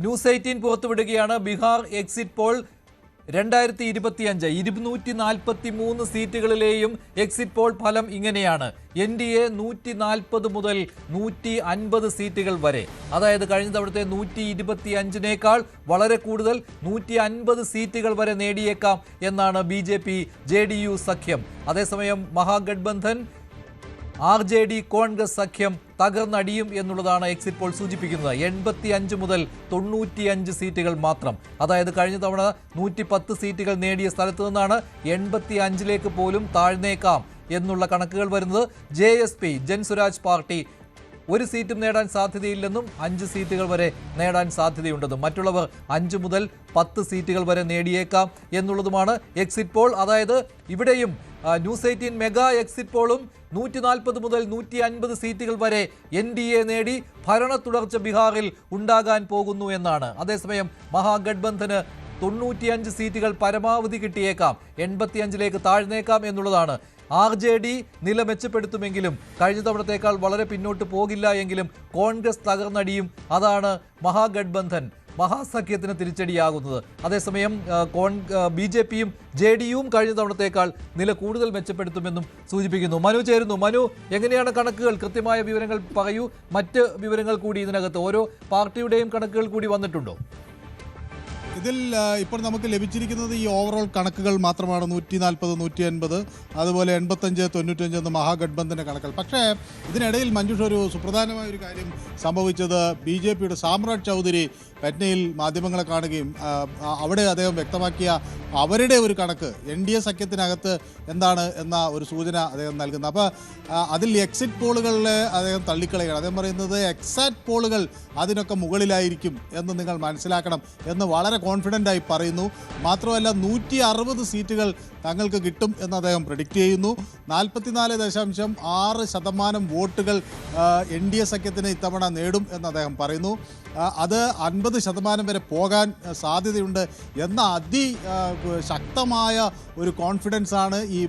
News 18 പുറത്തുവിടുകയാണ്. Bihar exit poll 2025 243 സീറ്റുകളിലെയും exit poll ഫലം ഇങ്ങനെയാണ്. NDA 140 മുതൽ 150 സീറ്റുകൾ വരെ, അതായത് കഴിഞ്ഞ തവണത്തെ 125നേക്കാൾ വളരെ കൂടുതൽ 150 സീറ്റുകൾ വരെ നേടിയേക്കാം എന്നാണ് BJP JDU സഖ്യം. അതേസമയം മഹാഗഡ്ബന്ധൻ RJD കോൺഗ്രസ് സഖ്യം തകർന്നടിയും എന്നുള്ളതാണ് എക്സിറ്റ് പോൾ സൂചിപ്പിക്കുന്നത്. 85 മുതൽ 95 സീറ്റുകൾ മാത്രം, അതായത് കഴിഞ്ഞ തവണ 110 സീറ്റുകൾ നേടിയ സ്ഥലത്ത് നിന്നാണ് 85ലേക്ക് പോലും താഴ്ന്നേക്കാം എന്നുള്ള കണക്കുകൾ വരുന്നത്. JSP ജൻസുരാജ് പാർട്ടി ഒരു സീറ്റും നേടാൻ സാധ്യതയില്ലെന്നും 5 സീറ്റുകൾ വരെ നേടാൻ സാധ്യതയുണ്ടെന്നും മറ്റുള്ളവർ 5 മുതൽ 10 സീറ്റുകൾ വരെ നേടിയേക്കാം എന്നുള്ളതുമാണ് എക്സിറ്റ് പോൾ. അതായത് ഇവിടെയും ന്യൂസ് 18 മെഗാ എക്സിറ്റ് പോളും 140 മുതൽ 150 സീറ്റുകൾ വരെ NDA നേടി ഭരണ തുടർച്ച ബീഹാറിൽ ഉണ്ടാകാൻ പോകുന്നു എന്നാണ്. അതേസമയം മഹാഗഡ്ബന്ധന് 95 സീറ്റുകൾ പരമാവധി കിട്ടിയേക്കാം, 85ലേക്ക് താഴ്ന്നേക്കാം എന്നുള്ളതാണ്. RJD നില മെച്ചപ്പെടുത്തുമെങ്കിലും കഴിഞ്ഞ തവണത്തേക്കാൾ വളരെ പിന്നോട്ട് പോകില്ല എങ്കിലും കോൺഗ്രസ് തകർന്നടിയും. അതാണ് മഹാഗഡ്ബന്ധൻ മഹാസഖ്യത്തിന് തിരിച്ചടിയാകുന്നത്. അതേസമയം BJPയും JDUവും കഴിഞ്ഞ തവണത്തേക്കാൾ നില കൂടുതൽ മെച്ചപ്പെടുത്തുമെന്നും സൂചിപ്പിക്കുന്നു. മനു ചേരുന്നു. മനു, എങ്ങനെയാണ് കണക്കുകൾ? കൃത്യമായ വിവരങ്ങൾ പറയൂ. മറ്റ് വിവരങ്ങൾ കൂടി ഇതിനകത്ത് ഓരോ പാർട്ടിയുടെയും കണക്കുകൾ കൂടി വന്നിട്ടുണ്ടോ? ഇതിൽ ഇപ്പോൾ നമുക്ക് ലഭിച്ചിരിക്കുന്നത് ഈ ഓവറോൾ കണക്കുകൾ മാത്രമാണ്. 140, 150, അതുപോലെ 85, 95 എന്ന മഹാഗഡ്ബന്ധൻ്റെ കണക്കുകൾ. പക്ഷേ ഇതിനിടയിൽ മഞ്ജുഷ ഒരു സുപ്രധാനമായ ഒരു കാര്യം സംഭവിച്ചത്, BJPയുടെ സാമ്രാജ് ചൗധരി പറ്റ്നയിൽ മാധ്യമങ്ങളെ കാണുകയും അവിടെ അദ്ദേഹം വ്യക്തമാക്കിയ അവരുടെ ഒരു കണക്ക് NDA സഖ്യത്തിനകത്ത് എന്താണ് എന്ന ഒരു സൂചന അദ്ദേഹം നൽകുന്നത്. അപ്പോൾ അതിൽ എക്സിറ്റ് പോളുകളിലെ അദ്ദേഹം തള്ളിക്കളയുകയാണ്. അദ്ദേഹം പറയുന്നത് എക്സാക്ട് പോളുകൾ അതിനൊക്കെ മുകളിലായിരിക്കും എന്ന് നിങ്ങൾ മനസ്സിലാക്കണം എന്ന് വളരെ കോൺഫിഡൻ്റായി പറയുന്നു. മാത്രമല്ല 160 സീറ്റുകൾ തങ്ങൾക്ക് കിട്ടും എന്ന് അദ്ദേഹം പ്രെഡിക്റ്റ് ചെയ്യുന്നു. 44.6% വോട്ടുകൾ NDA സഖ്യത്തിന് ഇത്തവണ നേടും എന്ന് അദ്ദേഹം പറയുന്നു. അത് 50% വരെ പോകാൻ സാധ്യതയുണ്ട് എന്ന ശക്തമായ ഒരു കോൺഫിഡൻസ് ആണ് ഈ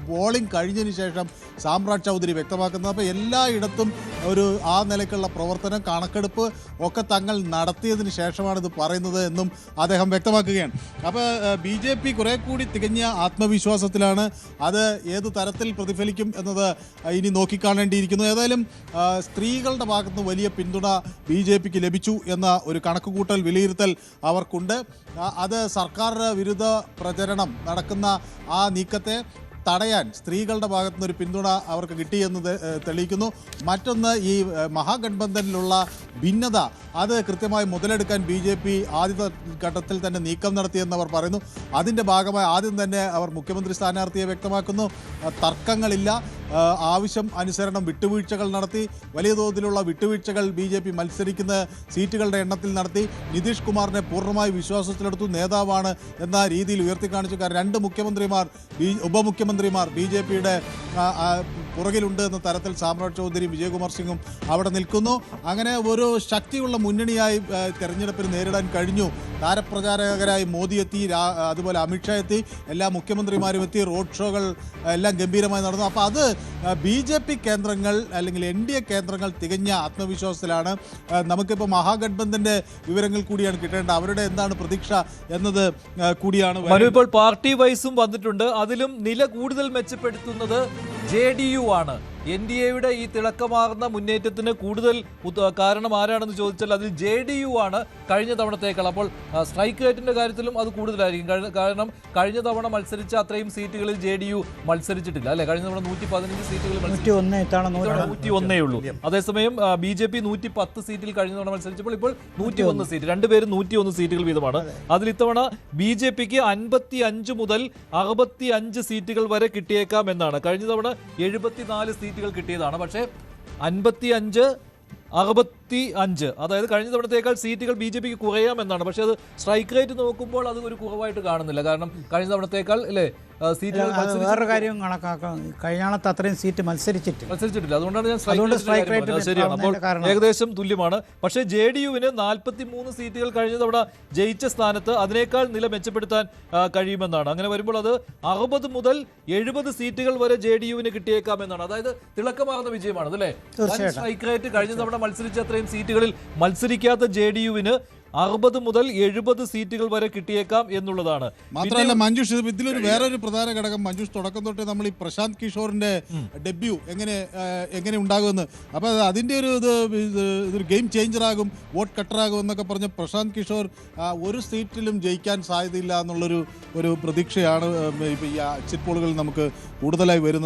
പോളിംഗ് കഴിഞ്ഞതിന് ശേഷം സാമ്രാജ് ചൗധരി വ്യക്തമാക്കുന്നത്. അപ്പോൾ എല്ലായിടത്തും ആ നിലയ്ക്കുള്ള പ്രവർത്തനം, കണക്കെടുപ്പ് ഒക്കെ തങ്ങൾ നടത്തിയതിന് ശേഷമാണ് ഇത് പറയുന്നത് എന്നും അദ്ദേഹം വ്യക്തമാക്കുകയാണ്. അപ്പോൾ BJP കുറെ കൂടി തികഞ്ഞ ആത്മവിശ്വാസത്തിലാണ്. അത് ഏത് തരത്തിൽ പ്രതിഫലിക്കും എന്നത് ഇനി നോക്കിക്കാണേണ്ടിയിരിക്കുന്നു. ഏതായാലും സ്ത്രീകളുടെ ഭാഗത്തുനിന്ന് വലിയ പിന്തുണ BJPക്ക് ലഭിച്ചു എന്ന ഒരു കണക്കുകൂട്ടൽ, വിലയിരുത്തൽ അവർക്കുണ്ട്. അത് സർക്കാർ വിരുദ്ധ പ്രചരണം നടക്കുന്ന ആ നീക്കത്തെ തടയാൻ സ്ത്രീകളുടെ ഭാഗത്തുനിന്ന് ഒരു പിന്തുണ അവർക്ക് കിട്ടിയെന്ന് തെളിയിക്കുന്നു. മറ്റൊന്ന്, ഈ മഹാഗഡ്ബന്ധനിലുള്ള ഭിന്നത അത് കൃത്യമായി മുതലെടുക്കാൻ BJP ആദ്യ ഘട്ടത്തിൽ തന്നെ നീക്കം നടത്തിയെന്ന് അവർ പറയുന്നു. അതിൻ്റെ ഭാഗമായി ആദ്യം തന്നെ അവർ മുഖ്യമന്ത്രി സ്ഥാനാർത്ഥിയെ വ്യക്തമാക്കുന്നു. തർക്കങ്ങളില്ല, ആവശ്യം അനുസരണം വിട്ടുവീഴ്ചകൾ നടത്തി. വലിയ തോതിലുള്ള വിട്ടുവീഴ്ചകൾ BJP മത്സരിക്കുന്ന സീറ്റുകളുടെ എണ്ണത്തിൽ നടത്തി. നിതീഷ് കുമാറിനെ പൂർണ്ണമായി വിശ്വാസത്തിലെടുത്തു, നേതാവാണ് എന്ന രീതിയിൽ ഉയർത്തിക്കാണിച്ചു. കാരണം 2 മുഖ്യമന്ത്രിമാർ, ഉപമുഖ്യമന്ത്രിമാർ BJPയുടെ പുറകിലുണ്ട് എന്ന തരത്തിൽ സാമ്രാജ് ചൗധരിയും വിജയകുമാർ സിംഗും അവിടെ നിൽക്കുന്നു. അങ്ങനെ ഒരു ശക്തിയുള്ള മുന്നണിയായി തെരഞ്ഞെടുപ്പിന് നേരിടാൻ കഴിഞ്ഞു. താരപ്രചാരകരായി മോദി എത്തി, അതുപോലെ അമിത്ഷാ എത്തി, എല്ലാ മുഖ്യമന്ത്രിമാരും എത്തി, റോഡ് ഷോകൾ എല്ലാം ഗംഭീരമായി നടന്നു. അപ്പോൾ അത് BJP കേന്ദ്രങ്ങൾ അല്ലെങ്കിൽ NDA കേന്ദ്രങ്ങൾ തികഞ്ഞ ആത്മവിശ്വാസത്തിലാണ്. നമുക്കിപ്പോൾ മഹാഗഡ്ബന്ധൻ്റെ വിവരങ്ങൾ കൂടിയാണ് കിട്ടേണ്ടത്. അവരുടെ എന്താണ് പ്രതീക്ഷ എന്നത് കൂടിയാണ്. ഇപ്പോൾ പാർട്ടി വൈസും വന്നിട്ടുണ്ട്. അതിലും നില കൂടുതൽ മെച്ചപ്പെടുത്തുന്നത് JDU ആണ്. NDAയുടെ ഈ തിളക്കമാർന്ന മുന്നേറ്റത്തിന് കൂടുതൽ കാരണം ആരാണെന്ന് ചോദിച്ചാൽ അതിൽ JDU ആണ് കഴിഞ്ഞ തവണത്തേക്കാൾ. അപ്പോൾ സ്ട്രൈക്ക് റേറ്റിന്റെ കാര്യത്തിലും അത് കൂടുതലായിരിക്കും. കാരണം കഴിഞ്ഞ തവണ മത്സരിച്ച അത്രയും സീറ്റുകളിൽ JDU മത്സരിച്ചിട്ടില്ല, അല്ലെ? കഴിഞ്ഞ തവണ 115 സീറ്റുകളിൽ 101 ഉള്ളൂ. അതേസമയം BJP 110 സീറ്റിൽ കഴിഞ്ഞ തവണ മത്സരിച്ചപ്പോൾ ഇപ്പോൾ 101 സീറ്റ്, രണ്ടുപേരും 101 സീറ്റുകൾ വീതമാണ്. അതിൽ ഇത്തവണ BJPക്ക് 55 മുതൽ 65 സീറ്റുകൾ വരെ കിട്ടിയേക്കാം എന്നാണ്. കഴിഞ്ഞ തവണ 74 സീറ്റുകൾ കിട്ടിയതാണ്. പക്ഷേ 55, 65, അതായത് കഴിഞ്ഞ തവണത്തേക്കാൾ സീറ്റുകൾ BJPക്ക് കുറയാമെന്നാണ്. പക്ഷേ അത് സ്ട്രൈക്ക് റേറ്റ് നോക്കുമ്പോൾ അത് ഒരു കുറവായിട്ട് കാണുന്നില്ല. കാരണം കഴിഞ്ഞ തവണത്തേക്കാൾ അല്ലേ സീറ്റുകൾ വേറൊരു കാര്യം കണക്കാക്കാം, കഴിഞ്ഞാളത്ത് അത്രയും സീറ്റ് മത്സരിച്ചിട്ടില്ല. അതുകൊണ്ടാണ് ഞാൻ സ്ട്രൈക്ക് റേറ്റ് ശരിയാണ്. അപ്പോൾ ഏകദേശം തുല്യമാണ്. പക്ഷേ JDUവിന് 43 സീറ്റുകൾ കഴിഞ്ഞ തവണ ജയിച്ച സ്ഥാനത്ത് അതിനേക്കാൾ നില മെച്ചപ്പെടുത്താൻ കഴിയുമെന്നാണ്. അങ്ങനെ വരുമ്പോൾ അത് 60 മുതൽ 70 സീറ്റുകൾ വരെ JDUവിന് കിട്ടിയേക്കാമെന്നാണ്. അതായത് തിളക്കമാർന്ന വിജയമാണ്, അല്ലേ? സ്ട്രൈക്ക് റേറ്റ് കഴിഞ്ഞ തവണ മത്സരിച്ച അത്രയും സീറ്റുകളിൽ മത്സരിക്കാത്ത JDUവിന് 60 മുതൽ 70 സീറ്റുകൾ വരെ കിട്ടിയേക്കാം എന്നുള്ളതാണ്. മാത്രമല്ല മഞ്ജുഷ്, ഇതിലൊരു വേറൊരു പ്രധാന ഘടകം മഞ്ജുഷ്, തുടക്കം തൊട്ടേ നമ്മൾ ഈ പ്രശാന്ത് കിഷോറിന്റെ ഡെബ്യൂ എങ്ങനെ ഉണ്ടാകുമെന്ന്, അപ്പോൾ അതിൻ്റെ ഇതൊരു ഗെയിം ചേഞ്ചറാകും, വോട്ട് കട്ടറാകും എന്നൊക്കെ പറഞ്ഞ് പ്രശാന്ത് കിഷോർ ഒരു സീറ്റിലും ജയിക്കാൻ സാധ്യതയില്ല എന്നുള്ളൊരു പ്രതീക്ഷയാണ് ഇപ്പോൾ ഈ എക്സിറ്റ് പോളുകളിൽ നമുക്ക് കൂടുതലായി വരുന്നത്.